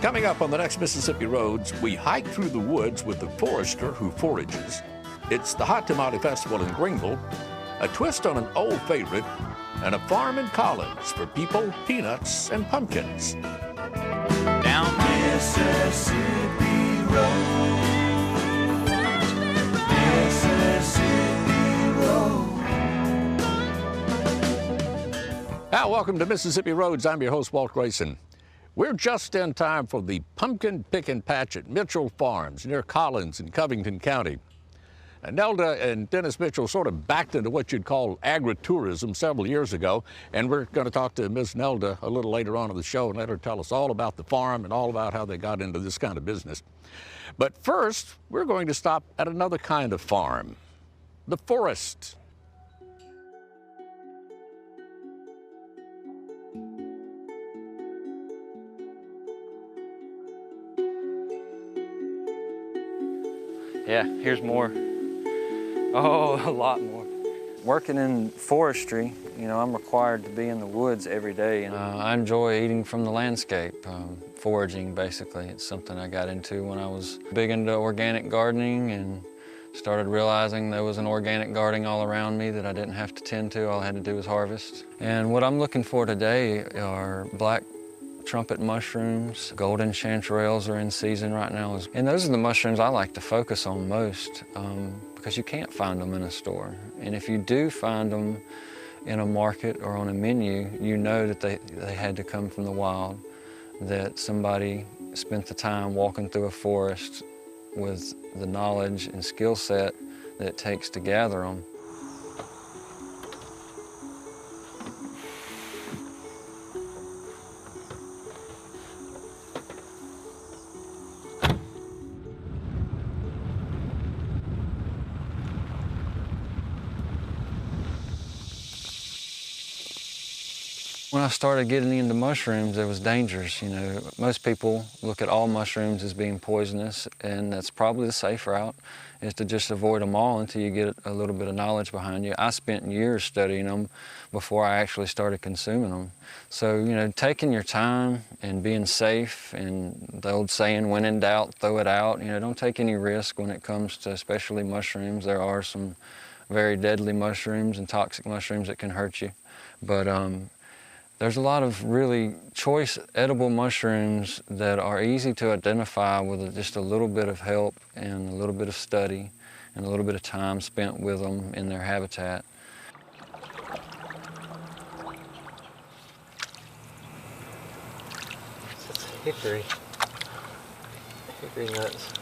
Coming up on the next Mississippi Roads, we hike through the woods with the forester who forages. It's the Hot Tamale Festival in Greenville, a twist on an old favorite, and a farm in Collins for people, peanuts, and pumpkins. Down Mississippi Road, Mississippi Road. Now, welcome to Mississippi Roads. I'm your host, Walt Grayson. We're just in time for the pumpkin picking patch at Mitchell Farms near Collins in Covington County. And Nelda and Dennis Mitchell sort of backed into what you'd call agritourism several years ago, and we're going to talk to Ms. Nelda a little later on in the show and let her tell us all about the farm and all about how they got into this kind of business. But first, we're going to stop at another kind of farm, the forest. Yeah, here's more. Oh, a lot more. Working in forestry, you know, I'm required to be in the woods every day. I enjoy eating from the landscape, foraging basically. It's something I got into when I was big into organic gardening and started realizing there was an organic gardening all around me that I didn't have to tend to. All I had to do was harvest. And what I'm looking for today are black trumpet mushrooms. Golden chanterelles are in season right now. And those are the mushrooms I like to focus on most because you can't find them in a store. And if you do find them in a market or on a menu, you know that they had to come from the wild, that somebody spent the time walking through a forest with the knowledge and skill set that it takes to gather them. When I started getting into mushrooms, there was dangers. You know, most people look at all mushrooms as being poisonous, and that's probably the safe route, is to just avoid them all until you get a little bit of knowledge behind you. I spent years studying them before I actually started consuming them. So, you know, taking your time and being safe, and the old saying, when in doubt, throw it out. You know, don't take any risk when it comes to especially mushrooms. There are some very deadly mushrooms and toxic mushrooms that can hurt you. But there's a lot of really choice edible mushrooms that are easy to identify with just a little bit of help and a little bit of study and a little bit of time spent with them in their habitat. It's hickory nuts.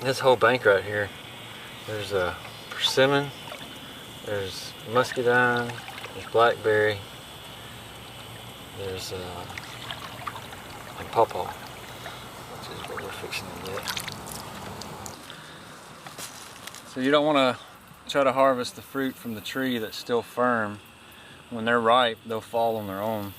This whole bank right here, there's a persimmon, there's muscadine, there's blackberry, there's and pawpaw, which is what we're fixing to get. So you don't want to try to harvest the fruit from the tree that's still firm. When they're ripe, they'll fall on their own.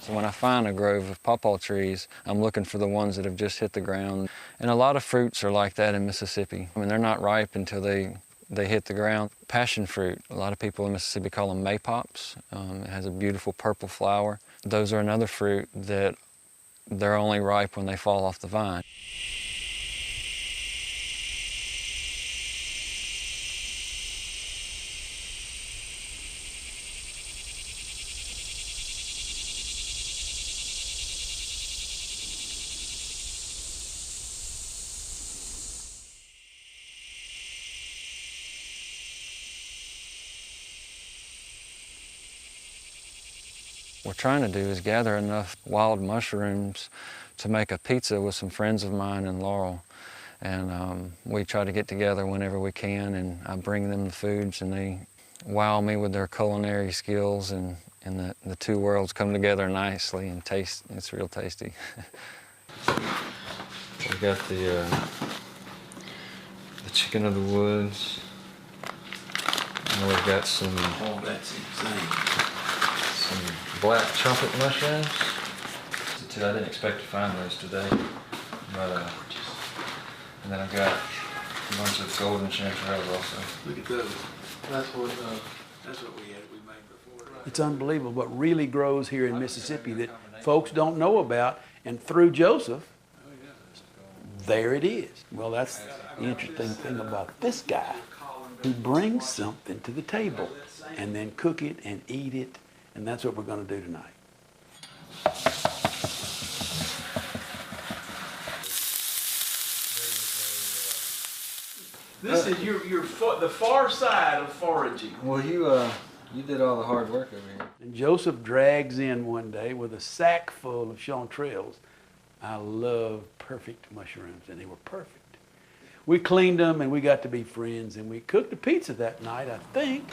So when I find a grove of pawpaw trees, I'm looking for the ones that have just hit the ground. And a lot of fruits are like that in Mississippi. I mean, they're not ripe until they hit the ground. Passion fruit, a lot of people in Mississippi call them maypops. It has a beautiful purple flower. Those are another fruit that they're only ripe when they fall off the vine. What we're trying to do is gather enough wild mushrooms to make a pizza with some friends of mine in Laurel. And we try to get together whenever we can, and I bring them the foods, and they wow me with their culinary skills, and the two worlds come together nicely and taste. It's real tasty. We've got the chicken of the woods, and we've got some black trumpet mushrooms. I didn't expect to find those today, but and then I've got a bunch of golden chanterelles also. Look at those. That's what we made before. It's unbelievable what really grows here in Mississippi that folks don't know about, and through Joseph, there it is. Well, that's the interesting thing about this guy, who brings something to the table and then cook it and eat it, and that's what we're going to do tonight. This is the far side of foraging. Well, you did all the hard work over here. And Joseph drags in one day with a sack full of chanterelles. I love perfect mushrooms, and they were perfect. We cleaned them, and we got to be friends, and we cooked a pizza that night, I think.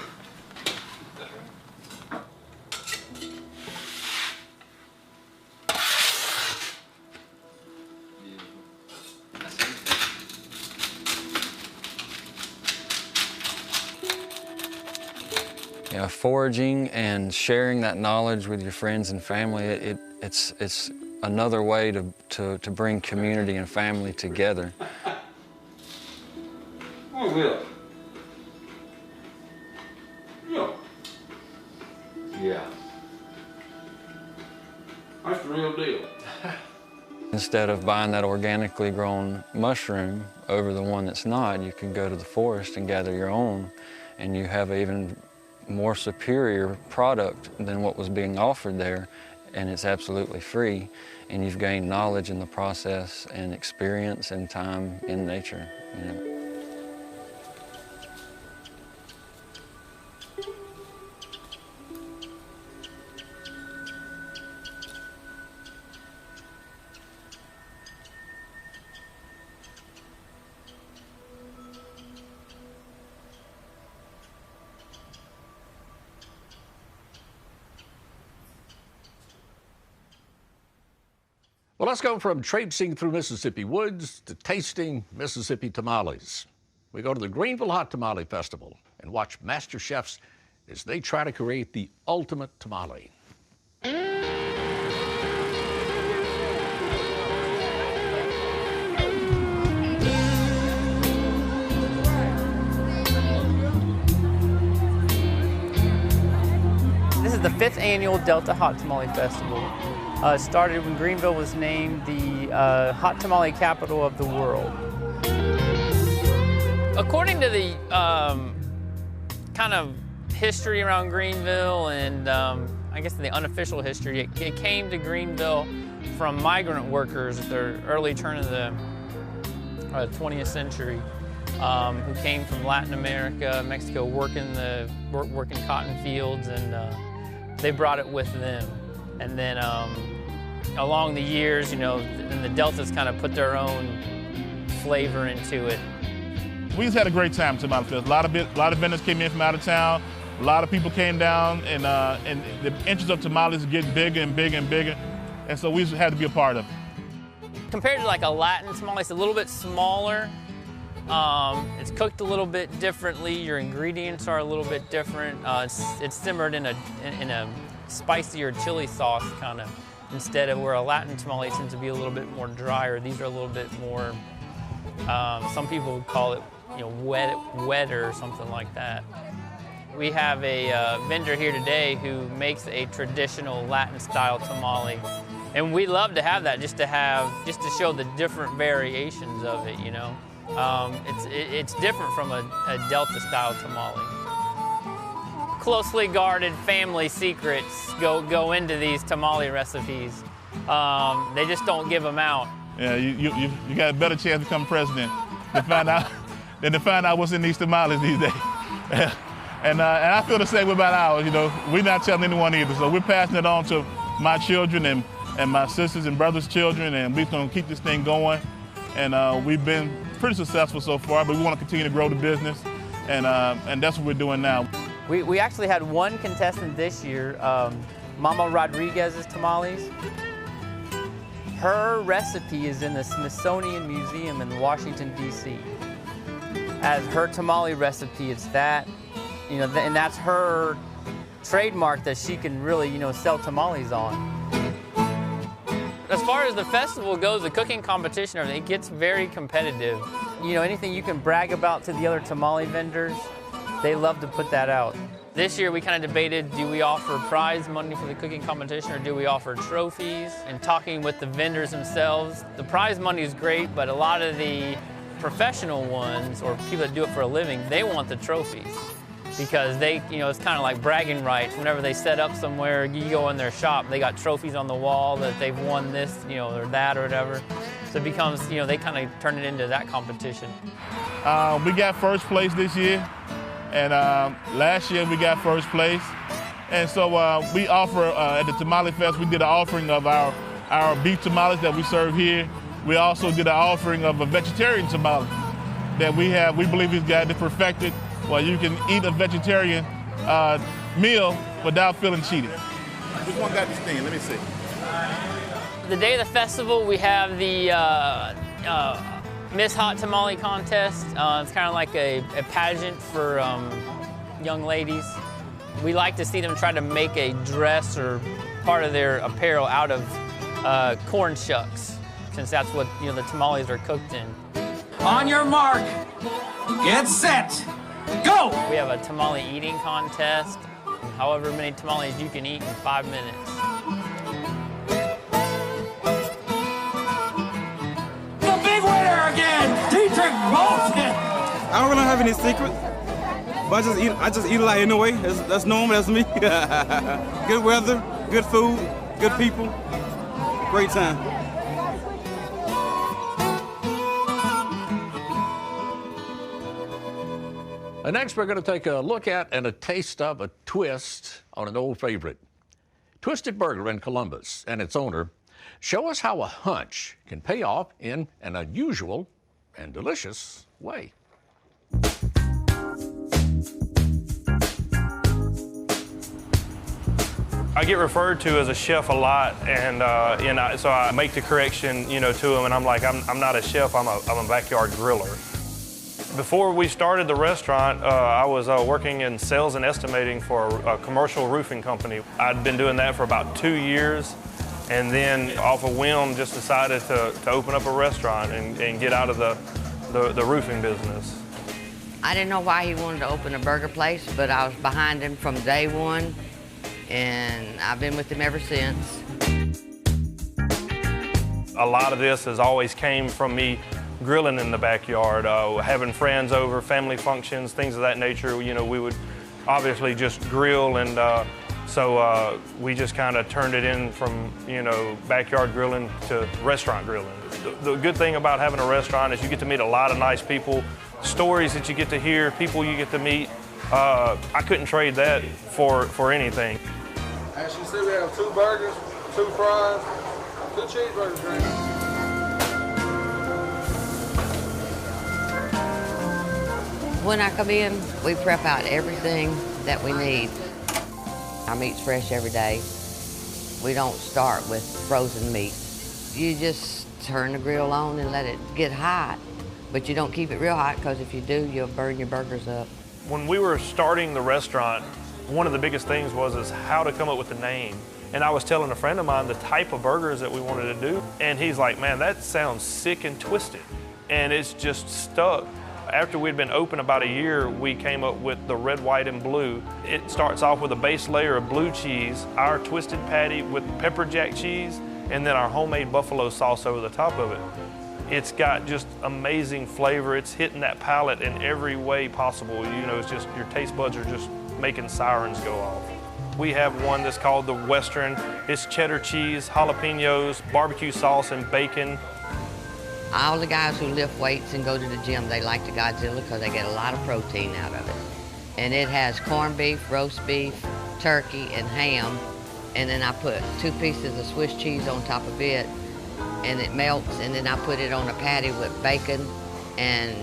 Yeah, foraging and sharing that knowledge with your friends and family, it's another way to bring community and family together. Oh, Will. Yeah. That's the real deal. Instead of buying that organically grown mushroom over the one that's not, you can go to the forest and gather your own, and you have an even more superior product than what was being offered there, and it's absolutely free, and you've gained knowledge in the process and experience and time in nature, you know. Well, let's go from traipsing through Mississippi woods to tasting Mississippi tamales. We go to the Greenville Hot Tamale Festival and watch master chefs as they try to create the ultimate tamale. This is the 5th annual Delta Hot Tamale Festival. It started when Greenville was named the hot tamale capital of the world. According to the kind of history around Greenville and I guess the unofficial history, it came to Greenville from migrant workers at the early turn of the 20th century who came from Latin America, Mexico, working cotton fields, and they brought it with them. And then along the years, you know, and the Deltas kind of put their own flavor into it. We just had a great time at Tamale Fest. A lot of vendors came in from out of town. A lot of people came down, and the interest of tamales is getting bigger and bigger and bigger, and so we just had to be a part of it. Compared to like a Latin tamale, it's a little bit smaller. It's cooked a little bit differently. Your ingredients are a little bit different. It's simmered in a spicier chili sauce kind of, instead of where a Latin tamale tends to be a little bit more drier. These are a little bit more, some people would call it, you know, wetter or something like that. We have a vendor here today who makes a traditional Latin style tamale. And we love to have that just to show the different variations of it, you know. It's different from a Delta style tamale. Closely guarded family secrets go into these tamale recipes. They just don't give them out. Yeah, you got a better chance to become president than to find out what's in these tamales these days. And I feel the same about ours. You know, we're not telling anyone either, so we're passing it on to my children and my sisters and brothers' children, and we're going to keep this thing going. And we've been pretty successful so far, but we want to continue to grow the business, and that's what we're doing now. We actually had one contestant this year, Mama Rodriguez's tamales. Her recipe is in the Smithsonian Museum in Washington, D.C. As her tamale recipe, it's that, you know, and that's her trademark that she can really, you know, sell tamales on. As far as the festival goes, the cooking competition, everything, it gets very competitive. You know, anything you can brag about to the other tamale vendors, they love to put that out. This year we kind of debated, do we offer prize money for the cooking competition or do we offer trophies? And talking with the vendors themselves, the prize money is great, but a lot of the professional ones or people that do it for a living, they want the trophies. Because they, it's kind of like bragging rights. Whenever they set up somewhere, you go in their shop, they got trophies on the wall that they've won this, or that or whatever. So it becomes, they kind of turn it into that competition. We got first place this year, and last year we got first place. And so we offer, at the Tamale Fest, we did an offering of our beef tamales that we serve here. We also did an offering of a vegetarian tamale that we believe we've got it perfected. Well, you can eat a vegetarian meal without feeling cheated. Which one got this thing? Let me see. The day of the festival, we have the Miss Hot Tamale contest. It's kind of like a pageant for young ladies. We like to see them try to make a dress or part of their apparel out of corn shucks, since that's what the tamales are cooked in. On your mark, get set, go! We have a tamale eating contest. However many tamales you can eat in 5 minutes. The big winner again, Dietrich Bolton! I don't really have any secrets, but I just eat a lot anyway. That's normal, that's me. Good weather, good food, good people, great time. And next, we're going to take a look at and a taste of a twist on an old favorite. Twisted Burger in Columbus and its owner show us how a hunch can pay off in an unusual and delicious way. I get referred to as a chef a lot, and so I make the correction, to them, and I'm like, I'm not a chef, I'm a backyard griller. Before we started the restaurant, I was working in sales and estimating for a commercial roofing company. I'd been doing that for about 2 years, and then off a whim just decided to open up a restaurant and get out of the roofing business. I didn't know why he wanted to open a burger place, but I was behind him from day one, and I've been with him ever since. A lot of this has always came from me grilling in the backyard, having friends over, family functions, things of that nature. We would obviously just grill, and so we just kind of turned it in from, backyard grilling to restaurant grilling. The good thing about having a restaurant is you get to meet a lot of nice people, stories that you get to hear, people you get to meet. I couldn't trade that for anything. As you see, we have 2 burgers, 2 fries, 2 cheeseburgers right now. When I come in, we prep out everything that we need. Our meat's fresh every day. We don't start with frozen meat. You just turn the grill on and let it get hot, but you don't keep it real hot, because if you do, you'll burn your burgers up. When we were starting the restaurant, one of the biggest things was how to come up with the name. And I was telling a friend of mine the type of burgers that we wanted to do, and he's like, man, that sounds sick and twisted. And it's just stuck. After we'd been open about a year, we came up with the red, white, and blue. It starts off with a base layer of blue cheese, our twisted patty with pepper jack cheese, and then our homemade buffalo sauce over the top of it. It's got just amazing flavor. It's hitting that palate in every way possible. It's just, your taste buds are just making sirens go off. We have one that's called the Western. It's cheddar cheese, jalapenos, barbecue sauce, and bacon. All the guys who lift weights and go to the gym, they like the Godzilla because they get a lot of protein out of it. And it has corned beef, roast beef, turkey, and ham. And then I put 2 pieces of Swiss cheese on top of it, and it melts, and then I put it on a patty with bacon and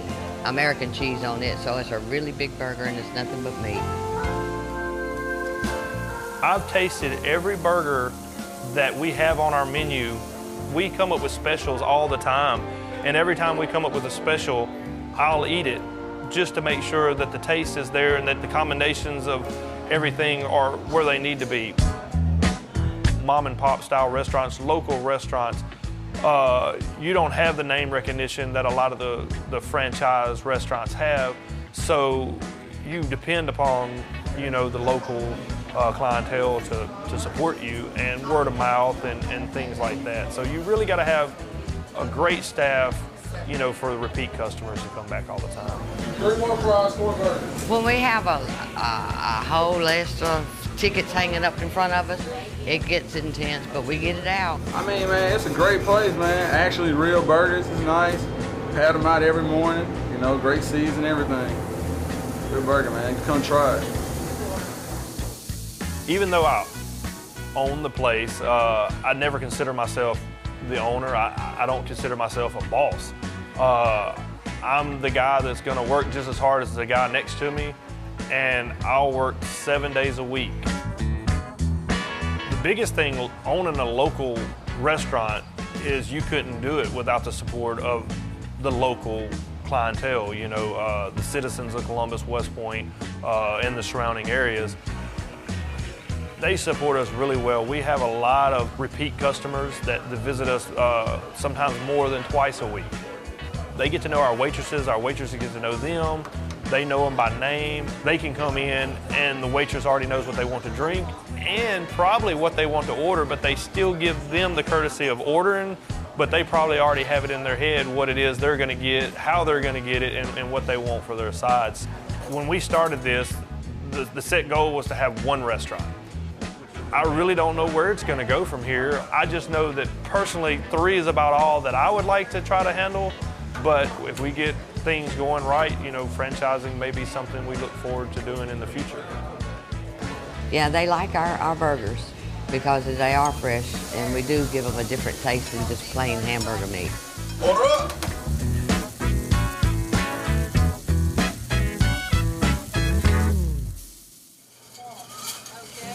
American cheese on it. So it's a really big burger, and it's nothing but meat. I've tasted every burger that we have on our menu. We come up with specials all the time, and every time we come up with a special, I'll eat it just to make sure that the taste is there and that the combinations of everything are where they need to be. Mom and pop style restaurants, local restaurants, you don't have the name recognition that a lot of the franchise restaurants have, so you depend upon, you know, the local clientele to support you, and word of mouth and things like that. So you really got to have a great staff, you know, for the repeat customers to come back all the time. 3 more fries, 4 burgers. When we have a whole list of tickets hanging up in front of us, it gets intense, but we get it out. I mean, man, it's a great place, man. Actually, real burgers is nice. Had them out every morning. You know, great season, everything. Good burger, man. Come try it. Even though I own the place, I never consider myself the owner. I don't consider myself a boss. I'm the guy that's gonna work just as hard as the guy next to me, and I'll work 7 days a week. The biggest thing owning a local restaurant is you couldn't do it without the support of the local clientele, you know, the citizens of Columbus, West Point, and the surrounding areas. They support us really well. We have a lot of repeat customers that visit us sometimes more than twice a week. They get to know our waitresses get to know them. They know them by name. They can come in and the waitress already knows what they want to drink and probably what they want to order, but they still give them the courtesy of ordering, but they probably already have it in their head what it is they're gonna get, how they're gonna get it, and what they want for their sides. When we started this, the set goal was to have one restaurant. I really don't know where it's gonna go from here. I just know that personally, 3 is about all that I would like to try to handle, but if we get things going right, you know, franchising may be something we look forward to doing in the future. Yeah, they like our burgers because they are fresh, and we do give them a different taste than just plain hamburger meat. Order up!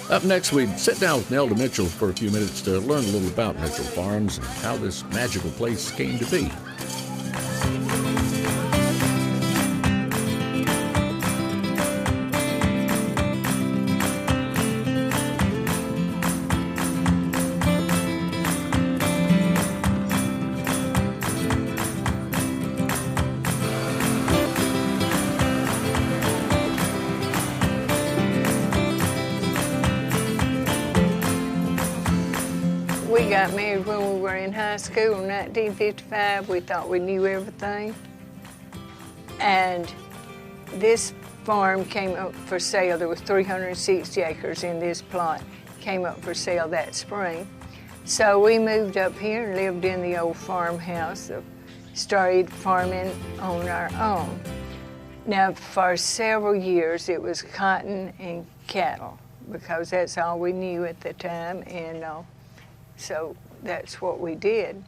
Up next, we sit down with Nelda Mitchell for a few minutes to learn a little about Mitchell Farms and how this magical place came to be. We got married when we were in high school in 1955. We thought we knew everything. And this farm came up for sale. There was 360 acres in this plot. Came up for sale that spring. So we moved up here and lived in the old farmhouse. Started farming on our own. Now, for several years, it was cotton and cattle because that's all we knew at the time. And so that's what we did.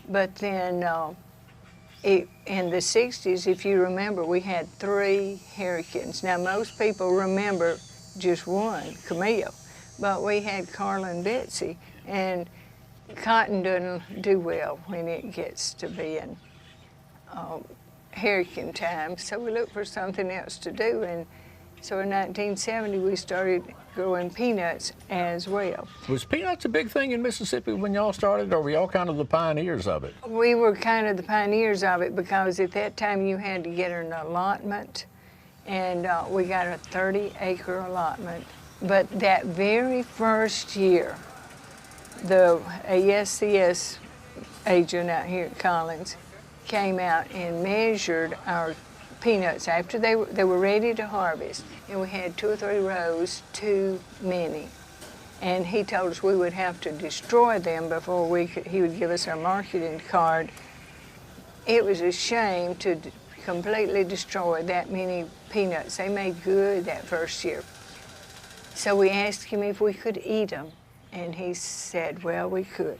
But then in the 60s, if you remember, we had 3 hurricanes. Now, most people remember just one, Camille, but we had Carla and Betsy, and cotton doesn't do well when it gets to be in hurricane time, so we looked for something else to do, and so in 1970 we started growing peanuts as well. Was peanuts a big thing in Mississippi when y'all started, or were y'all kind of the pioneers of it? We were kind of the pioneers of it because at that time you had to get an allotment, and we got a 30-acre allotment. But that very first year, the ASCS agent out here at Collins came out and measured our peanuts after they were ready to harvest, and we had 2 or 3 rows too many. And he told us we would have to destroy them before he would give us our marketing card. It was a shame to completely destroy that many peanuts. They made good that first year. So we asked him if we could eat them, and he said, well, we could.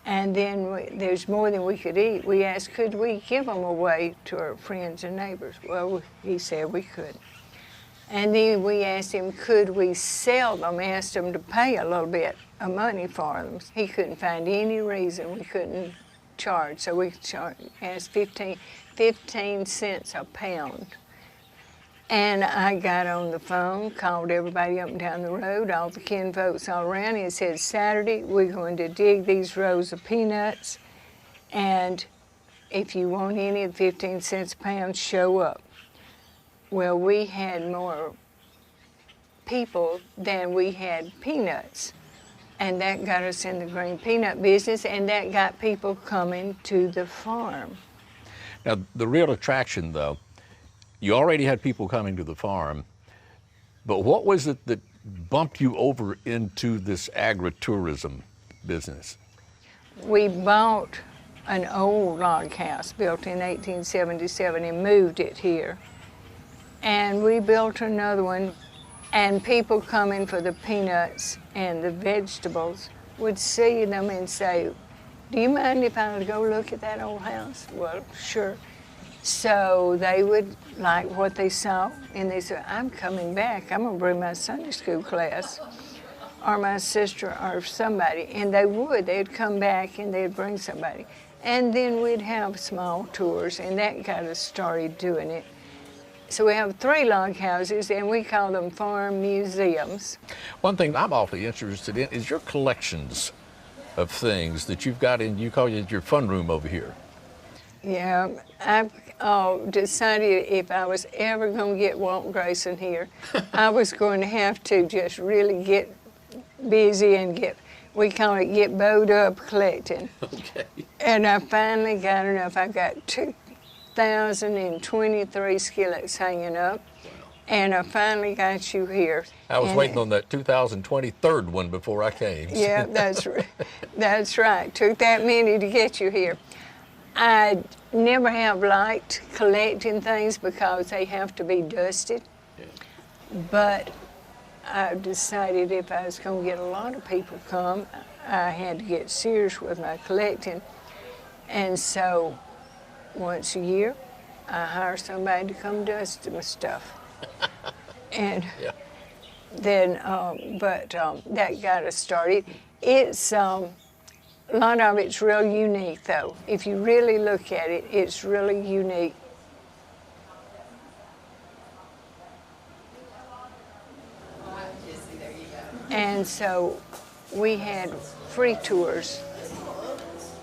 And then there's more than we could eat. We asked, could we give them away to our friends and neighbors? Well, he said we could. And then we asked him, could we sell them, asked him to pay a little bit of money for them. He couldn't find any reason we couldn't charge, so we asked 15 cents a pound. And I got on the phone, called everybody up and down the road, all the kin folks all around, and said, Saturday, we're going to dig these rows of peanuts, and if you want any at 15 cents a pound, show up. Well, we had more people than we had peanuts. And that got us in the green peanut business, and that got people coming to the farm. Now, the real attraction, though, you already had people coming to the farm, but what was it that bumped you over into this agritourism business? We bought an old log house built in 1877 and moved it here. And we built another one, and people coming for the peanuts and the vegetables would see them and say, "Do you mind if I go look at that old house?" Well, sure. So they would like what they saw, and they said, "I'm coming back. I'm gonna bring my Sunday school class, or my sister, or somebody." And they would. They'd come back and they'd bring somebody. And then we'd have small tours, and that got us started doing it. So we have 3 log houses, and we call them farm museums. One thing I'm awfully interested in is your collections of things that you've got in, you call it your fun room over here. Yeah, I've decided if I was ever going to get Walt Grayson here, I was going to have to just really get busy and we call it get bowed up collecting. Okay. And I finally got enough. I got 2,023 skillets hanging up. Wow. And I finally got you here. I was waiting on that 2023rd one before I came. Yeah, that's right. Took that many to get you here. I never have liked collecting things because they have to be dusted. Yeah. But I decided if I was going to get a lot of people come, I had to get serious with my collecting. And so once a year, I hire somebody to come dust my stuff. And yeah. Then, that got us started. It's, a lot of it's real unique, though. If you really look at it, it's really unique. And so we had free tours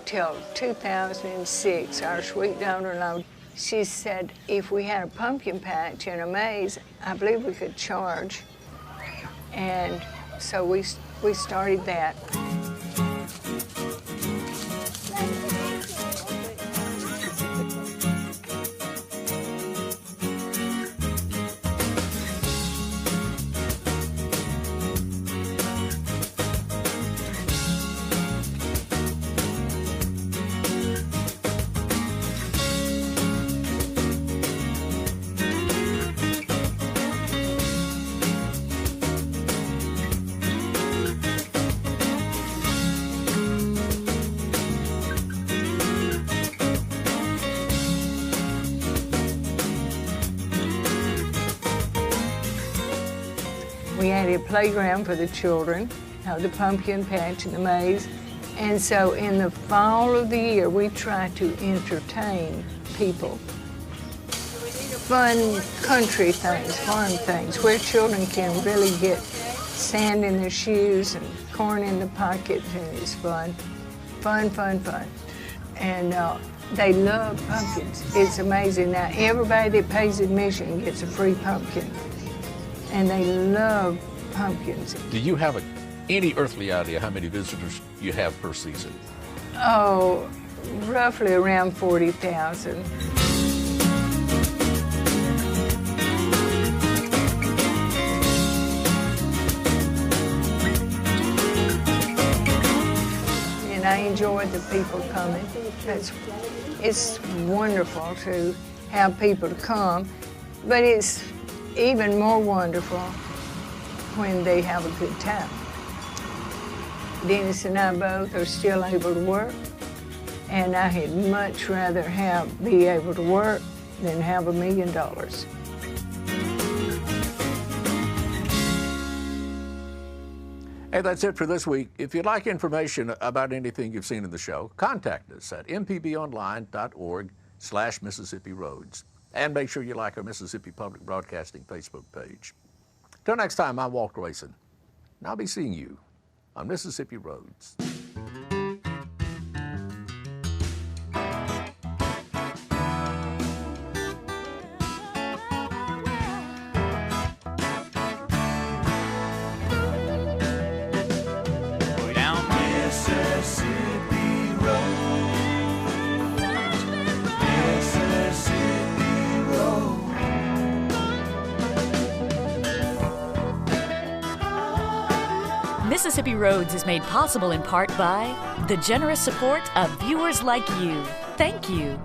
till 2006. Our sweet daughter-in-law, she said if we had a pumpkin patch and a maze, I believe we could charge. And so we started that. We had a playground for the children, the pumpkin patch and the maze. And so in the fall of the year, we try to entertain people. Fun country things, farm things, where children can really get sand in their shoes and corn in the pockets, and it's fun. Fun, fun, fun. And they love pumpkins. It's amazing. Now, everybody that pays admission gets a free pumpkin. And they love pumpkins. Do you have any earthly idea how many visitors you have per season? Oh, roughly around 40,000. And I enjoy the people coming. It's wonderful to have people to come, but it's even more wonderful when they have a good time. Dennis and I both are still able to work, and I had much rather be able to work than have $1 million. Hey, that's it for this week. If you'd like information about anything you've seen in the show, contact us at mpbonline.org/Mississippi Roads. And make sure you like our Mississippi Public Broadcasting Facebook page. Till next time, I'm Walt Grayson, and I'll be seeing you on Mississippi Roads. Mississippi Roads is made possible in part by the generous support of viewers like you. Thank you.